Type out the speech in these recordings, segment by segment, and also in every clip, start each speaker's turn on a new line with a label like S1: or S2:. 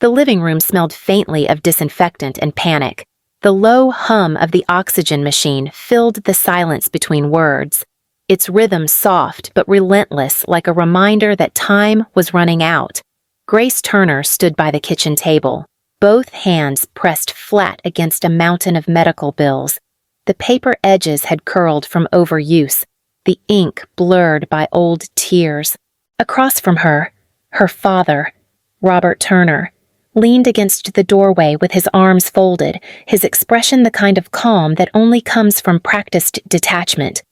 S1: The living room smelled faintly of disinfectant and panic. The low hum of the oxygen machine filled the silence between words, its rhythm soft but relentless, like a reminder that time was running out. Grace Turner stood by the kitchen table, both hands pressed flat against a mountain of medical bills. The paper edges had curled from overuse, the ink blurred by old tears. Across from her, her father, Robert Turner, leaned against the doorway with his arms folded, his expression the kind of calm that only comes from practiced detachment.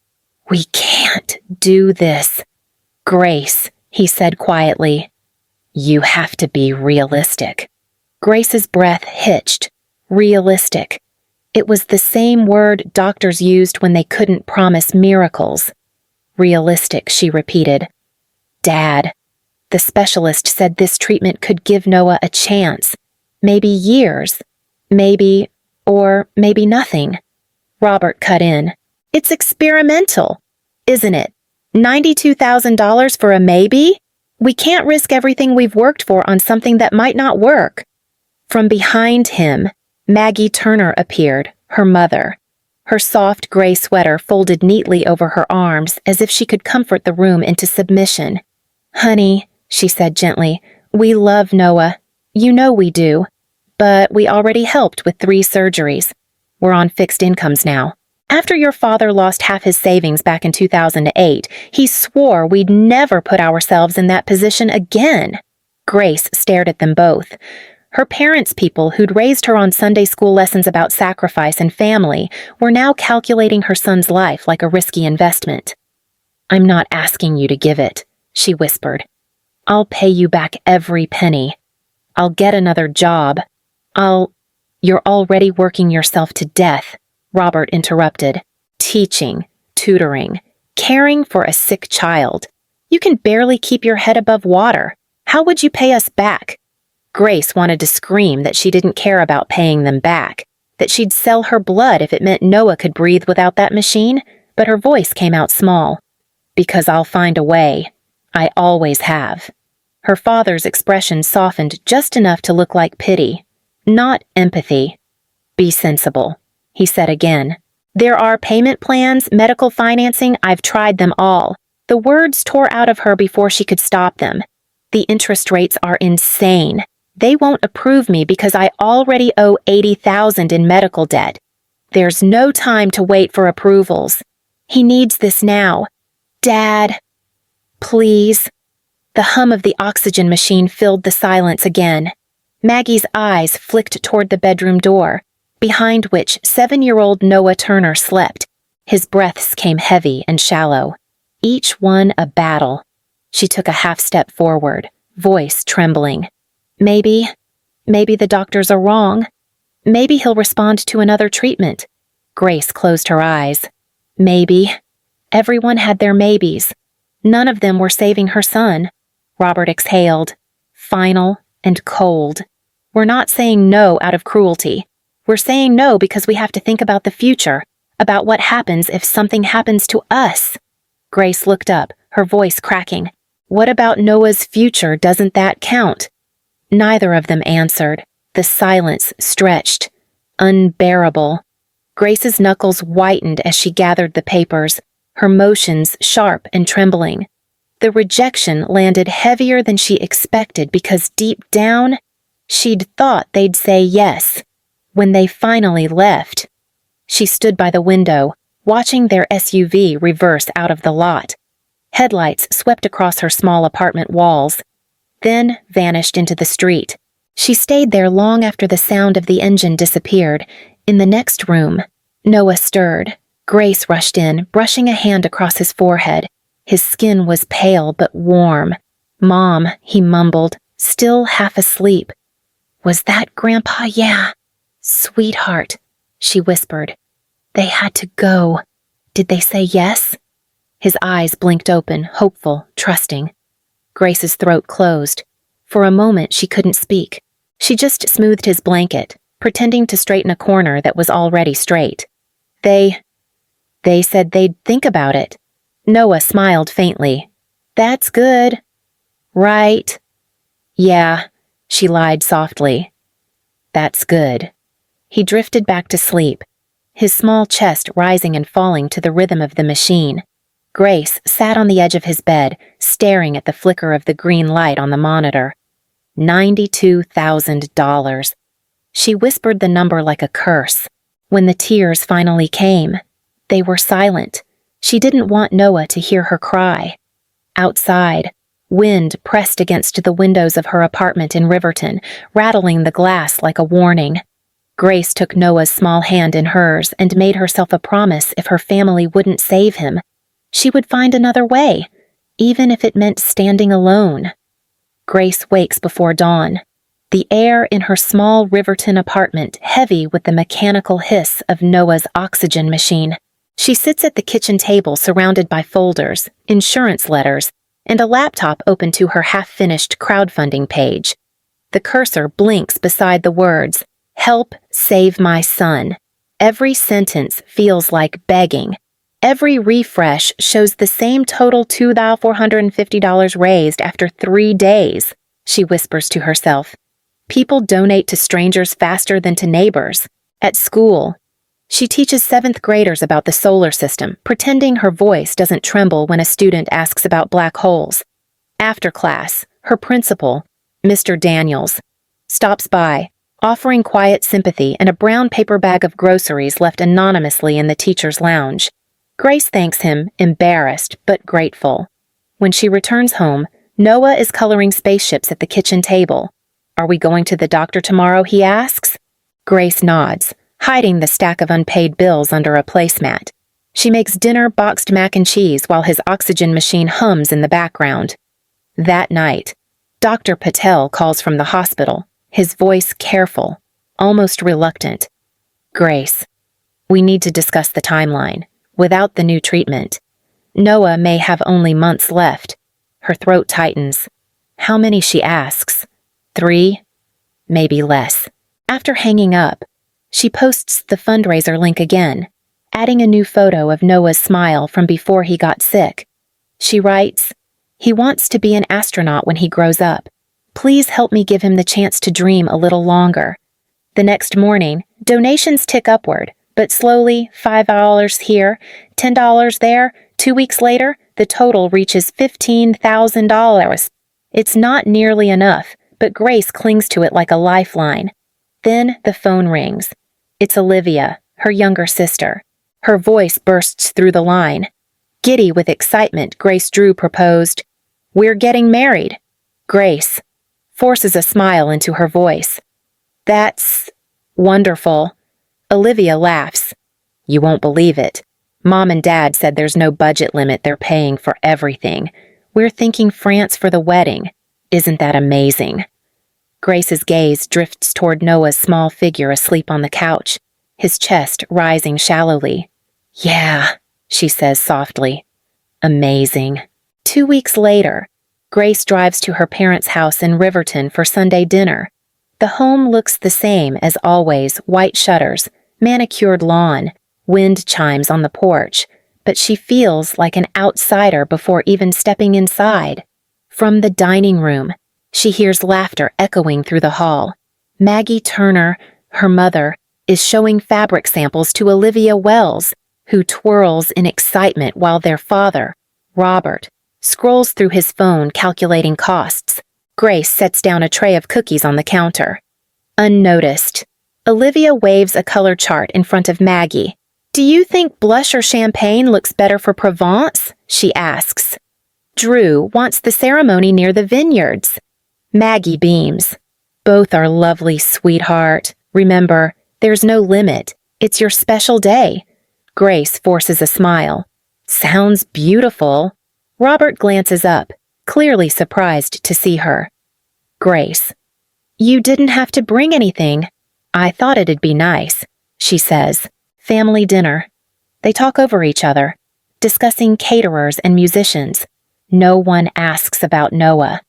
S1: "We can't do this, Grace," he said quietly. "You have to be realistic." Grace's breath hitched. Realistic. It was the same word doctors used when they couldn't promise miracles. Realistic, she repeated. "Dad, the specialist said this treatment could give Noah a chance. Maybe years. Maybe, or maybe nothing." Robert cut in. "It's experimental, isn't it? $92,000 for a maybe? We can't risk everything we've worked for on something that might not work." From behind him, Maggie Turner appeared, her mother. Her soft gray sweater folded neatly over her arms as if she could comfort the room into submission. "Honey," she said gently, "we love Noah. You know we do. But we already helped with 3 surgeries. We're on fixed incomes now. After your father lost half his savings back in 2008, he swore we'd never put ourselves in that position again." Grace stared at them both. Her parents' people who'd raised her on Sunday school lessons about sacrifice and family were now calculating her son's life like a risky investment. "I'm not asking you to give it," she whispered. "I'll pay you back every penny. I'll get another job. You're already working yourself to death," Robert interrupted. "Teaching, tutoring, caring for a sick child. You can barely keep your head above water. How would you pay us back?" Grace wanted to scream that she didn't care about paying them back, that she'd sell her blood if it meant Noah could breathe without that machine, but her voice came out small. "Because I'll find a way. I always have." Her father's expression softened just enough to look like pity, not empathy. "Be sensible," he said again. "There are payment plans, medical financing, I've tried them all." The words tore out of her before she could stop them. "The interest rates are insane. They won't approve me because I already owe $80,000 in medical debt. There's no time to wait for approvals. He needs this now. Dad, please." The hum of the oxygen machine filled the silence again. Maggie's eyes flicked toward the bedroom door, behind which 7-year-old Noah Turner slept. His breaths came heavy and shallow, each one a battle. She took a half-step forward, voice trembling. Maybe the doctors are wrong. Maybe he'll respond to another treatment." Grace closed her eyes. Maybe. Everyone had their maybes. None of them were saving her son. Robert exhaled, final and cold. "We're not saying no out of cruelty. We're saying no because we have to think about the future, about what happens if something happens to us." Grace looked up, her voice cracking. "What about Noah's future? Doesn't that count?" Neither of them answered. The silence stretched, unbearable. Grace's knuckles whitened as she gathered the papers, her motions sharp and trembling. The rejection landed heavier than she expected because deep down, she'd thought they'd say yes. When they finally left, she stood by the window, watching their SUV reverse out of the lot. Headlights swept across her small apartment walls, then vanished into the street. She stayed there long after the sound of the engine disappeared. In the next room, Noah stirred. Grace rushed in, brushing a hand across his forehead. His skin was pale but warm. "Mom," he mumbled, still half asleep. "Was that Grandpa?" "Yeah." "Sweetheart," she whispered. "They had to go. Did they say yes?" His eyes blinked open, hopeful, trusting. Grace's throat closed. For a moment, she couldn't speak. She just smoothed his blanket, pretending to straighten a corner that was already straight. They said they'd think about it." Noah smiled faintly. "That's good." "Right." "Yeah. She lied softly. That's good. He drifted back to sleep, his small chest rising and falling to the rhythm of the machine. Grace sat on the edge of his bed, staring at the flicker of the green light on the monitor. $92,000. She whispered the number like a curse. When the tears finally came, they were silent. She didn't want Noah to hear her cry. Outside, wind pressed against the windows of her apartment in Riverton, rattling the glass like a warning. Grace took Noah's small hand in hers and made herself a promise if her family wouldn't save him. She would find another way, even if it meant standing alone. Grace wakes before dawn, the air in her small Riverton apartment heavy with the mechanical hiss of Noah's oxygen machine. She sits at the kitchen table surrounded by folders, insurance letters, and a laptop open to her half-finished crowdfunding page. The cursor blinks beside the words, "Help save my son." Every sentence feels like begging. Every refresh shows the same total $2,450 raised after 3 days, she whispers to herself. People donate to strangers faster than to neighbors. At school, she teaches 7th graders about the solar system, pretending her voice doesn't tremble when a student asks about black holes. After class, her principal, Mr. Daniels, stops by, offering quiet sympathy and a brown paper bag of groceries left anonymously in the teacher's lounge. Grace thanks him, embarrassed but grateful. When she returns home, Noah is coloring spaceships at the kitchen table. "Are we going to the doctor tomorrow?" he asks. Grace nods, hiding the stack of unpaid bills under a placemat. She makes dinner boxed mac and cheese while his oxygen machine hums in the background. That night, Dr. Patel calls from the hospital, his voice careful, almost reluctant. "Grace, we need to discuss the timeline. Without the new treatment, Noah may have only months left." Her throat tightens. How many, she asks? 3? Maybe less. After hanging up, she posts the fundraiser link again, adding a new photo of Noah's smile from before he got sick. She writes, "He wants to be an astronaut when he grows up. Please help me give him the chance to dream a little longer." The next morning, donations tick upward, but slowly, $5 here, $10 there. 2 weeks later, the total reaches $15,000. It's not nearly enough, but Grace clings to it like a lifeline. Then the phone rings. It's Olivia, her younger sister. Her voice bursts through the line. Giddy with excitement, Grace Drew proposed, "We're getting married." Grace forces a smile into her voice. "That's wonderful." Olivia laughs. "You won't believe it. Mom and Dad said there's no budget limit, they're paying for everything. We're thinking France for the wedding. Isn't that amazing?" Grace's gaze drifts toward Noah's small figure asleep on the couch, his chest rising shallowly. "Yeah," she says softly. "Amazing." 2 weeks later, Grace drives to her parents' house in Riverton for Sunday dinner. The home looks the same as always, white shutters, manicured lawn, wind chimes on the porch, but she feels like an outsider before even stepping inside. From the dining room, she hears laughter echoing through the hall. Maggie Turner, her mother, is showing fabric samples to Olivia Wells, who twirls in excitement while their father, Robert, scrolls through his phone calculating costs. Grace sets down a tray of cookies on the counter. Unnoticed, Olivia waves a color chart in front of Maggie. "Do you think blush or champagne looks better for Provence?" she asks. "Drew wants the ceremony near the vineyards." Maggie beams. "Both are lovely, sweetheart. Remember, there's no limit. It's your special day." Grace forces a smile. "Sounds beautiful." Robert glances up, clearly surprised to see her. "Grace, you didn't have to bring anything. I thought it'd be nice," she says. Family dinner. They talk over each other, discussing caterers and musicians. No one asks about Noah.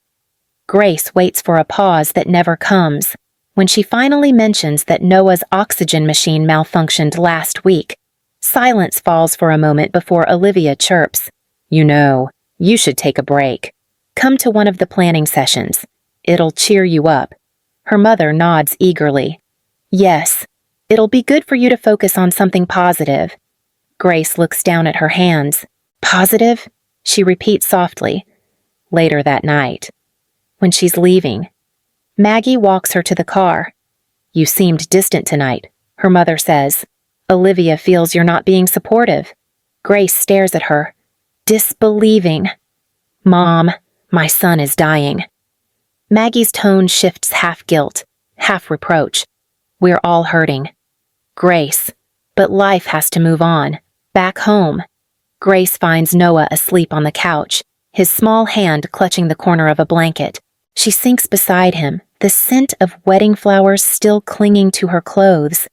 S1: Grace waits for a pause that never comes. When she finally mentions that Noah's oxygen machine malfunctioned last week, silence falls for a moment before Olivia chirps, "You know, you should take a break. Come to one of the planning sessions. It'll cheer you up. Her mother nods eagerly. Yes, it'll be good for you to focus on something positive. Grace looks down at her hands. Positive? She repeats softly. Later that night, when she's leaving, Maggie walks her to the car. You seemed distant tonight, her mother says. Olivia feels you're not being supportive. Grace stares at her, disbelieving. Mom, my son is dying. Maggie's tone shifts half guilt, half reproach. We're all hurting. Grace, but life has to move on. Back home. Grace finds Noah asleep on the couch, his small hand clutching the corner of a blanket. She sinks beside him, the scent of wedding flowers still clinging to her clothes.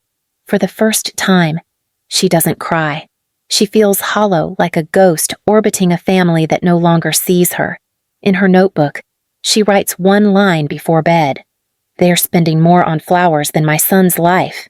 S1: For the first time, she doesn't cry. She feels hollow like a ghost orbiting a family that no longer sees her. In her notebook, she writes one line before bed. They're spending more on flowers than my son's life.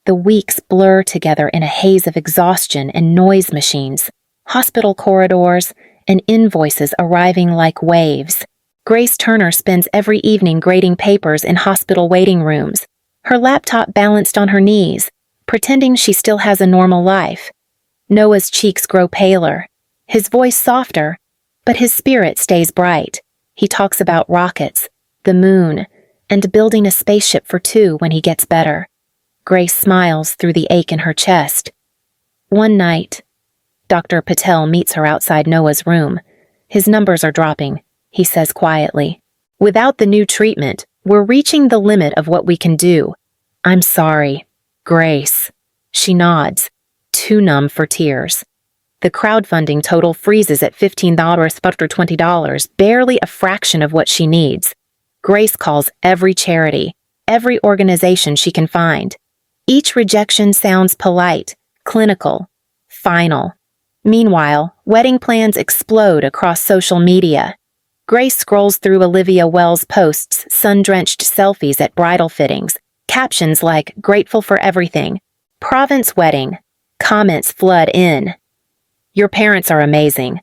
S1: The weeks blur together in a haze of exhaustion and noise machines, hospital corridors, and invoices arriving like waves. Grace Turner spends every evening grading papers in hospital waiting rooms, her laptop balanced on her knees, pretending she still has a normal life. Noah's cheeks grow paler, his voice softer, but his spirit stays bright. He talks about rockets, the moon, and building a spaceship for two when he gets better. Grace smiles through the ache in her chest. One night, Dr. Patel meets her outside Noah's room. His numbers are dropping, he says quietly. Without the new treatment, we're reaching the limit of what we can do. I'm sorry, Grace. She nods, too numb for tears. The crowdfunding total freezes at $15 after $20, barely a fraction of what she needs. Grace calls every charity, every organization she can find. Each rejection sounds polite, clinical, final. Meanwhile, wedding plans explode across social media. Grace scrolls through Olivia Wells' posts, sun-drenched selfies at bridal fittings, captions like, grateful for everything, Provence wedding, comments flood in. Your parents are amazing.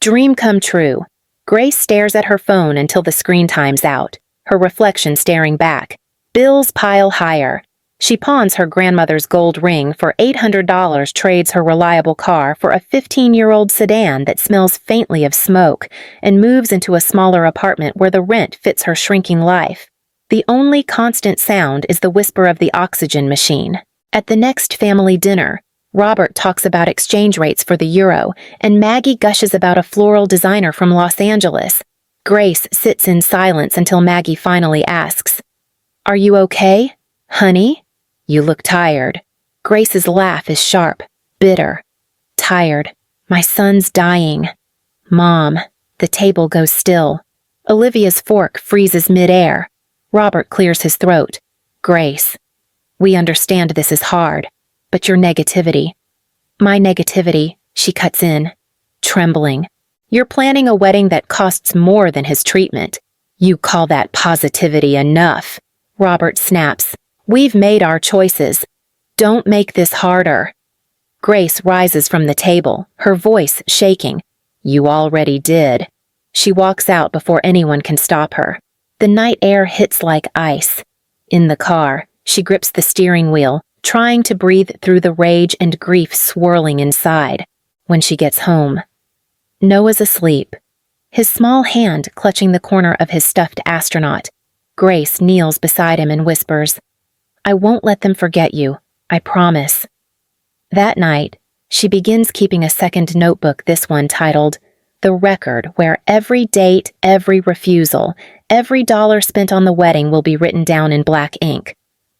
S1: Dream come true. Grace stares at her phone until the screen times out, her reflection staring back. Bills pile higher. She pawns her grandmother's gold ring for $800, trades her reliable car for a 15-year-old sedan that smells faintly of smoke, and moves into a smaller apartment where the rent fits her shrinking life. The only constant sound is the whisper of the oxygen machine. At the next family dinner, Robert talks about exchange rates for the euro, and Maggie gushes about a floral designer from Los Angeles. Grace sits in silence until Maggie finally asks, "Are you okay, honey? You look tired." Grace's laugh is sharp, bitter. Tired. My son's dying. Mom. The table goes still. Olivia's fork freezes midair. Robert clears his throat. Grace. We understand this is hard, but your negativity. My negativity, she cuts in, trembling. You're planning a wedding that costs more than his treatment. You call that positivity enough? Robert snaps. We've made our choices. Don't make this harder. Grace rises from the table, her voice shaking. You already did. She walks out before anyone can stop her. The night air hits like ice. In the car, she grips the steering wheel, trying to breathe through the rage and grief swirling inside. When she gets home, Noah's asleep, his small hand clutching the corner of his stuffed astronaut. Grace kneels beside him and whispers, I won't let them forget you, I promise. That night, she begins keeping a second notebook, this one titled, The Record, where every date, every refusal, every dollar spent on the wedding will be written down in black ink.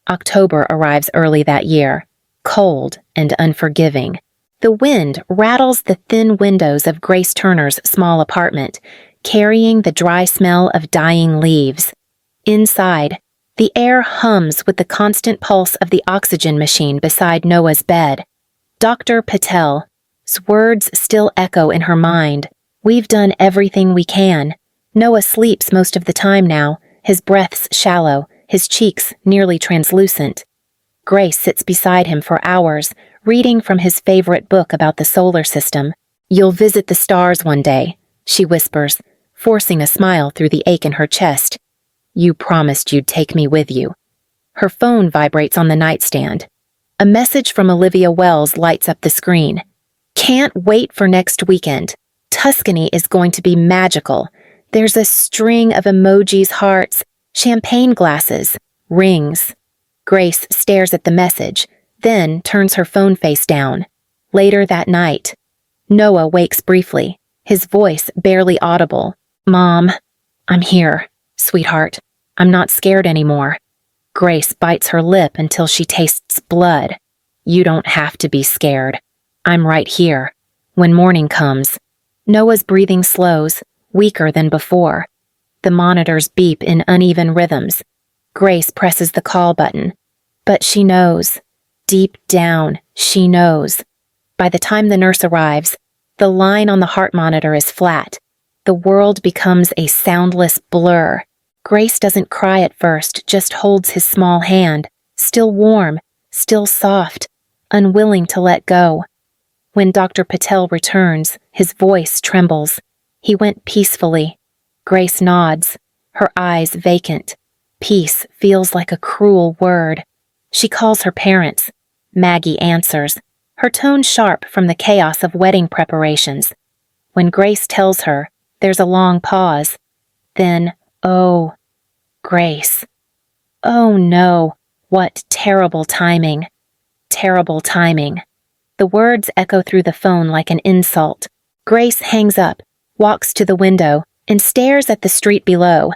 S1: October arrives early that year, cold and unforgiving. The wind rattles the thin windows of Grace Turner's small apartment, carrying the dry smell of dying leaves. Inside, the air hums with the constant pulse of the oxygen machine beside Noah's bed. Dr. Patel's words still echo in her mind. We've done everything we can. Noah sleeps most of the time now, his breaths shallow, his cheeks nearly translucent. Grace sits beside him for hours, reading from his favorite book about the solar system. You'll visit the stars one day, she whispers, forcing a smile through the ache in her chest. You promised you'd take me with you. Her phone vibrates on the nightstand. A message from Olivia Wells lights up the screen. Can't wait for next weekend. Tuscany is going to be magical. There's a string of emojis, hearts, champagne glasses, rings. Grace stares at the message, then turns her phone face down. Later that night, Noah wakes briefly, his voice barely audible. Mom, I'm here, sweetheart. I'm not scared anymore. Grace bites her lip until she tastes blood. You don't have to be scared. I'm right here. When morning comes, Noah's breathing slows, weaker than before. The monitors beep in uneven rhythms. Grace presses the call button. But she knows. Deep down, she knows. By the time the nurse arrives, the line on the heart monitor is flat. The world becomes a soundless blur. Grace doesn't cry at first, just holds his small hand, still warm, still soft, unwilling to let go. When Dr. Patel returns, his voice trembles. He went peacefully. Grace nods, her eyes vacant. Peace feels like a cruel word. She calls her parents. Maggie answers, her tone sharp from the chaos of wedding preparations. When Grace tells her, there's a long pause. Then, oh, Grace. Oh no, what terrible timing. Terrible timing. The words echo through the phone like an insult. Grace hangs up, walks to the window, and stares at the street below.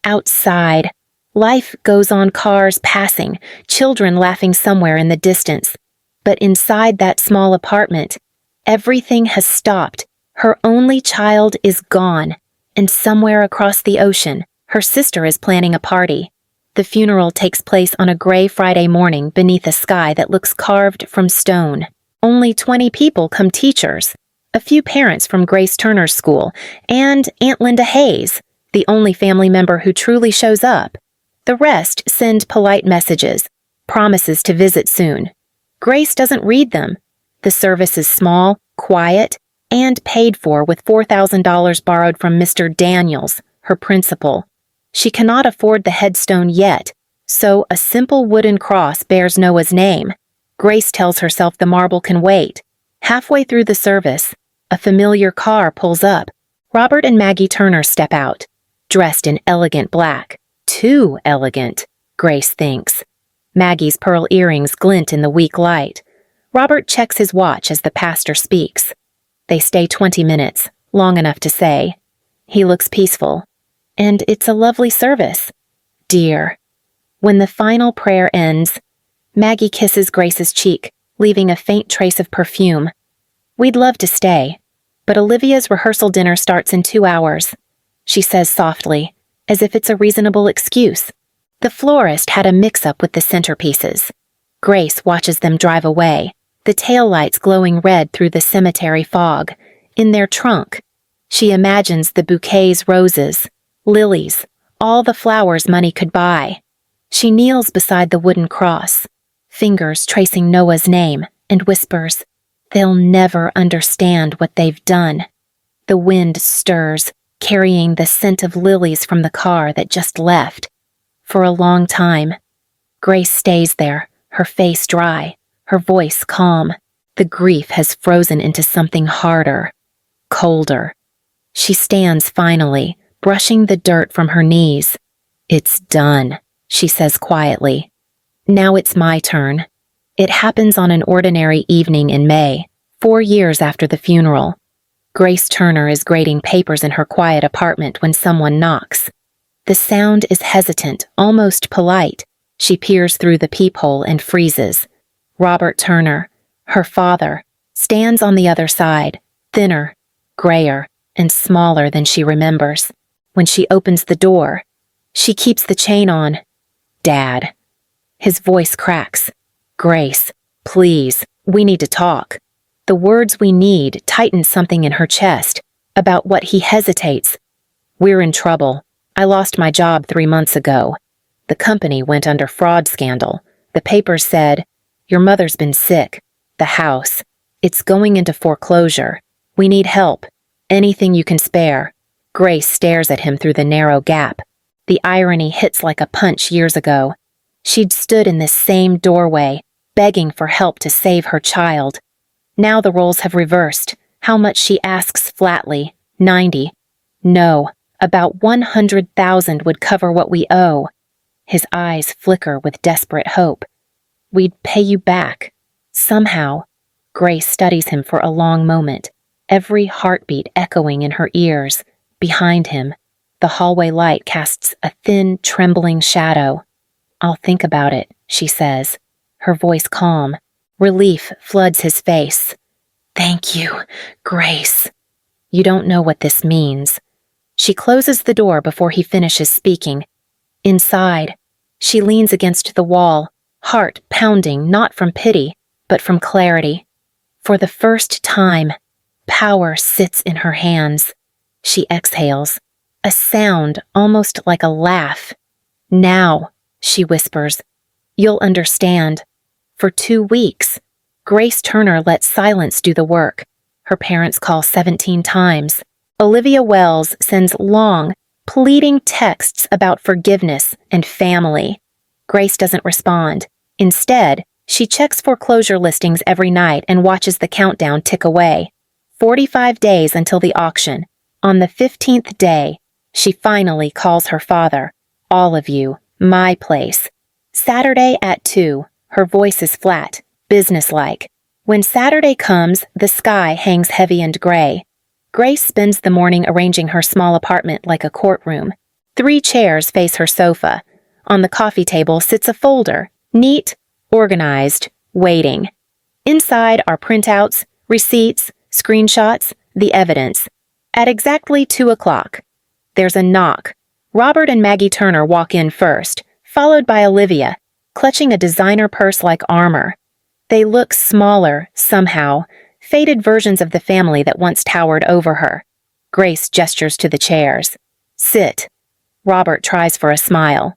S1: Outside, life goes on, cars passing, children laughing somewhere in the distance. But inside that small apartment, everything has stopped. Her only child is gone, and somewhere across the ocean, her sister is planning a party. The funeral takes place on a gray Friday morning beneath a sky that looks carved from stone. Only 20 people come: teachers, a few parents from Grace Turner's school, and Aunt Linda Hayes, the only family member who truly shows up. The rest send polite messages, promises to visit soon. Grace doesn't read them. The service is small, quiet, and paid for with $4,000 borrowed from Mr. Daniels, her principal. She cannot afford the headstone yet, so a simple wooden cross bears Noah's name. Grace tells herself the marble can wait. Halfway through the service, a familiar car pulls up. Robert and Maggie Turner step out, dressed in elegant black. Too elegant, Grace thinks. Maggie's pearl earrings glint in the weak light. Robert checks his watch as the pastor speaks. They stay 20 minutes, long enough to say. He looks peaceful. And it's a lovely service. Dear. When the final prayer ends, Maggie kisses Grace's cheek, leaving a faint trace of perfume. We'd love to stay, but Olivia's rehearsal dinner starts in 2 hours, she says softly, as if it's a reasonable excuse. The florist had a mix-up with the centerpieces. Grace watches them drive away, the taillights glowing red through the cemetery fog. In their trunk, she imagines the bouquets, roses, lilies, all the flowers money could buy. She kneels beside the wooden cross, fingers tracing Noah's name, and whispers, "They'll never understand what they've done." The wind stirs, carrying the scent of lilies from the car that just left. For a long time, Grace stays there, her face dry, her voice calm. The grief has frozen into something harder, colder. She stands finally, brushing the dirt from her knees. "It's done," she says quietly. "Now it's my turn." It happens on an ordinary evening in May, 4 years after the funeral. Grace Turner is grading papers in her quiet apartment when someone knocks. The sound is hesitant, almost polite. She peers through the peephole and freezes. Robert Turner, her father, stands on the other side, thinner, grayer, and smaller than she remembers. When she opens the door, she keeps the chain on. "Dad." His voice cracks. "Grace, please, we need to talk." The words "we need" tighten something in her chest, about what he hesitates. "We're in trouble. I lost my job 3 months ago. The company went under fraud scandal. The papers said, your mother's been sick. The house. It's going into foreclosure. We need help. Anything you can spare." Grace stares at him through the narrow gap. The irony hits like a punch years ago. She'd stood in this same doorway, begging for help to save her child. Now the roles have reversed. How much she asks flatly, 90. No, about 100,000 would cover what we owe. His eyes flicker with desperate hope. We'd pay you back. Somehow. Grace studies him for a long moment, every heartbeat echoing in her ears. Behind him, the hallway light casts a thin, trembling shadow. I'll think about it, she says, her voice calm. Relief floods his face. Thank you, Grace. You don't know what this means. She closes the door before he finishes speaking. Inside, she leans against the wall, heart pounding not from pity, but from clarity. For the first time, power sits in her hands. She exhales, a sound almost like a laugh. Now, she whispers, you'll understand. For 2 weeks, Grace Turner lets silence do the work. Her parents call 17 times. Olivia Wells sends long, pleading texts about forgiveness and family. Grace doesn't respond. Instead, she checks foreclosure listings every night and watches the countdown tick away. 45 days until the auction. On the 15th day, she finally calls her father. All of you, my place. Saturday at 2, her voice is flat, businesslike. When Saturday comes, the sky hangs heavy and gray. Grace spends the morning arranging her small apartment like a courtroom. 3 chairs face her sofa. On the coffee table sits a folder, neat, organized, waiting. Inside are printouts, receipts, screenshots, the evidence. At exactly 2 o'clock, there's a knock. Robert and Maggie Turner walk in first, followed by Olivia, clutching a designer purse like armor. They look smaller, somehow, faded versions of the family that once towered over her. Grace gestures to the chairs. Sit. Robert tries for a smile.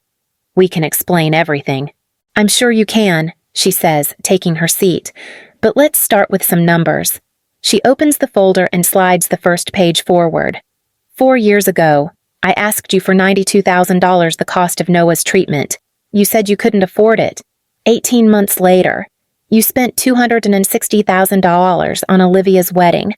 S1: We can explain everything. I'm sure you can, she says, taking her seat. But let's start with some numbers. She opens the folder and slides the first page forward. 4 years ago, I asked you for $92,000 the cost of Noah's treatment. You said you couldn't afford it. 18 months later, you spent $260,000 on Olivia's wedding.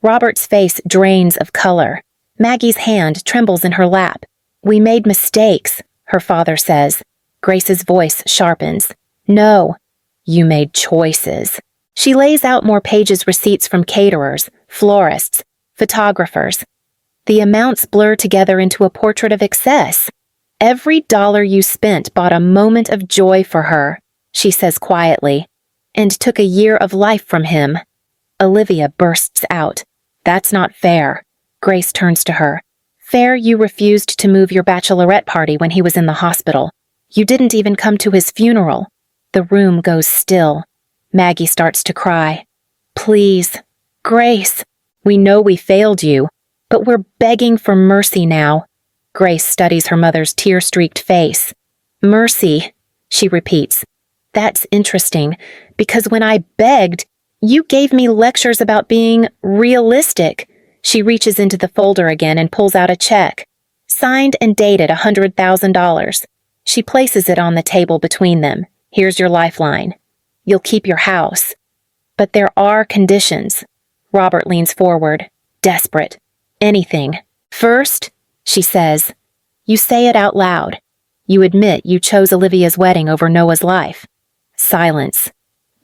S1: Robert's face drains of color. Maggie's hand trembles in her lap. We made mistakes, her father says. Grace's voice sharpens. No, you made choices. She lays out more pages receipts from caterers, florists, photographers. The amounts blur together into a portrait of excess. Every dollar you spent bought a moment of joy for her, she says quietly, and took a year of life from him. Olivia bursts out. That's not fair. Grace turns to her. Fair you refused to move your bachelorette party when he was in the hospital. You didn't even come to his funeral. The room goes still. Maggie starts to cry. Please, Grace, we know we failed you, but we're begging for mercy now. Grace studies her mother's tear-streaked face. Mercy, she repeats. That's interesting, because when I begged, you gave me lectures about being realistic. She reaches into the folder again and pulls out a check. Signed and dated $100,000. She places it on the table between them. Here's your lifeline. You'll keep your house. But there are conditions. Robert leans forward, desperate. Anything. First, she says, you say it out loud. You admit you chose Olivia's wedding over Noah's life. Silence.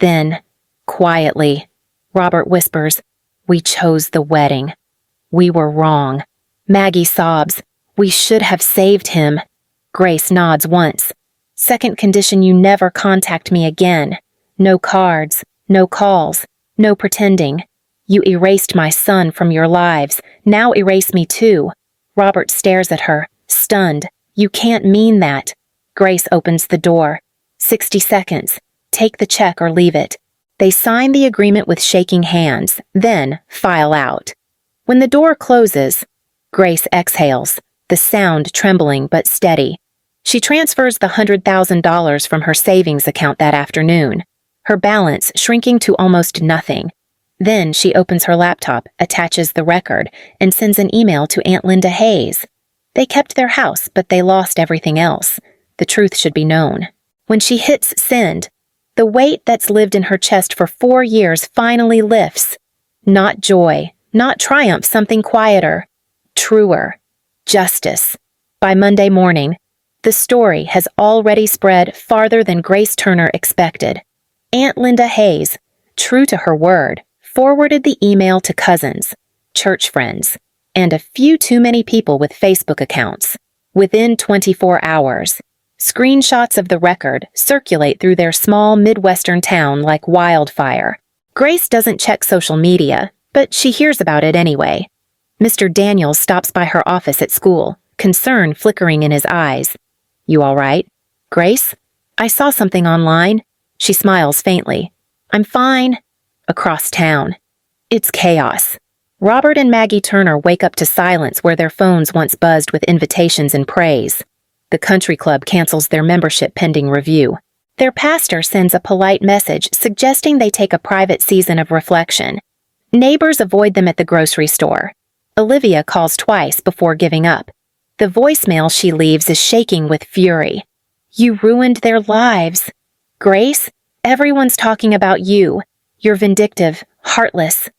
S1: Then, quietly, Robert whispers, we chose the wedding. We were wrong. Maggie sobs, we should have saved him. Grace nods once. Second condition, you never contact me again. No cards, no calls, no pretending. You erased my son from your lives. Now erase me too. Robert stares at her, stunned. You can't mean that. Grace opens the door. 60 seconds. Take the check or leave it. They sign the agreement with shaking hands, then file out. When the door closes, Grace exhales, the sound trembling but steady. She transfers the $100,000 from her savings account that afternoon, her balance shrinking to almost nothing. Then she opens her laptop, attaches the record, and sends an email to Aunt Linda Hayes. They kept their house, but they lost everything else. The truth should be known. When she hits send, the weight that's lived in her chest for 4 years finally lifts. Not joy, not triumph, something quieter, truer, justice. By Monday morning, the story has already spread farther than Grace Turner expected. Aunt Linda Hayes, true to her word, forwarded the email to cousins, church friends, and a few too many people with Facebook accounts. Within 24 hours, screenshots of the record circulate through their small Midwestern town like wildfire. Grace doesn't check social media, but she hears about it anyway. Mr. Daniels stops by her office at school, concern flickering in his eyes. "You all right?" "Grace? I saw something online." She smiles faintly. "I'm fine." Across town, it's chaos. Robert and Maggie Turner wake up to silence where their phones once buzzed with invitations and praise. The country club cancels their membership pending review. Their pastor sends a polite message suggesting they take a private season of reflection. Neighbors avoid them at the grocery store. Olivia calls twice before giving up. The voicemail she leaves is shaking with fury. "You ruined their lives. Grace, everyone's talking about you. You're vindictive, heartless."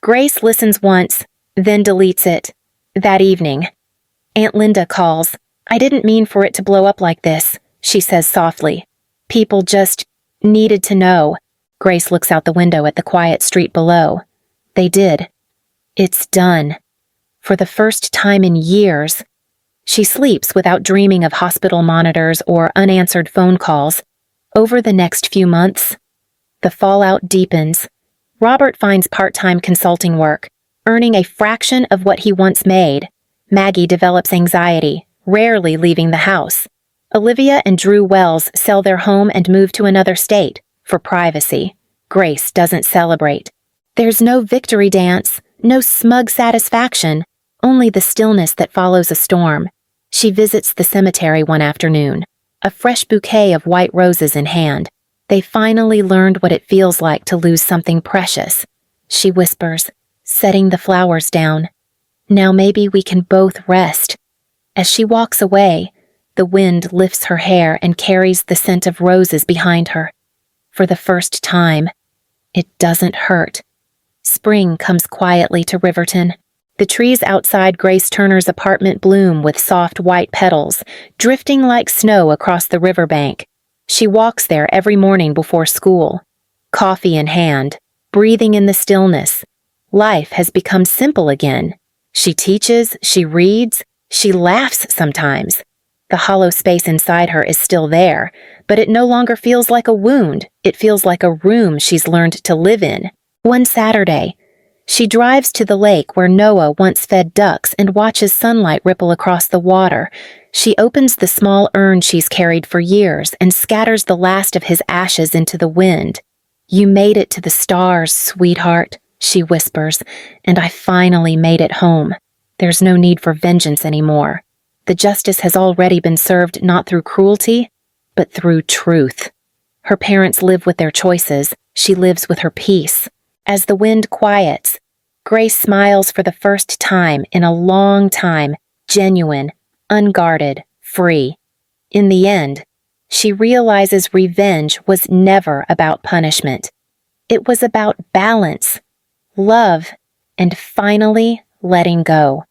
S1: Grace listens once, then deletes it. That evening, Aunt Linda calls. "I didn't mean for it to blow up like this," she says softly. "People just needed to know." Grace looks out the window at the quiet street below. They did. It's done. For the first time in years. She sleeps without dreaming of hospital monitors or unanswered phone calls. Over the next few months, the fallout deepens. Robert finds part-time consulting work, earning a fraction of what he once made. Maggie develops anxiety, rarely leaving the house. Olivia and Drew Wells sell their home and move to another state, for privacy. Grace doesn't celebrate. There's no victory dance, no smug satisfaction, only the stillness that follows a storm. She visits the cemetery one afternoon, a fresh bouquet of white roses in hand. They finally learned what it feels like to lose something precious. She whispers, setting the flowers down. "Now maybe we can both rest." As she walks away, the wind lifts her hair and carries the scent of roses behind her. For the first time, it doesn't hurt. Spring comes quietly to Riverton. The trees outside Grace Turner's apartment bloom with soft white petals, drifting like snow across the riverbank. She walks there every morning before school, coffee in hand, breathing in the stillness. Life has become simple again. She teaches, she reads, she laughs sometimes. The hollow space inside her is still there, but it no longer feels like a wound. It feels like a room she's learned to live in. One Saturday, she drives to the lake where Noah once fed ducks and watches sunlight ripple across the water. She opens the small urn she's carried for years and scatters the last of his ashes into the wind. "You made it to the stars, sweetheart," she whispers, "and I finally made it home. There's no need for vengeance anymore. The justice has already been served not through cruelty, but through truth." Her parents live with their choices. She lives with her peace. As the wind quiets, Grace smiles for the first time in a long time, genuine, unguarded, free. In the end, she realizes revenge was never about punishment. It was about balance, love, and finally letting go.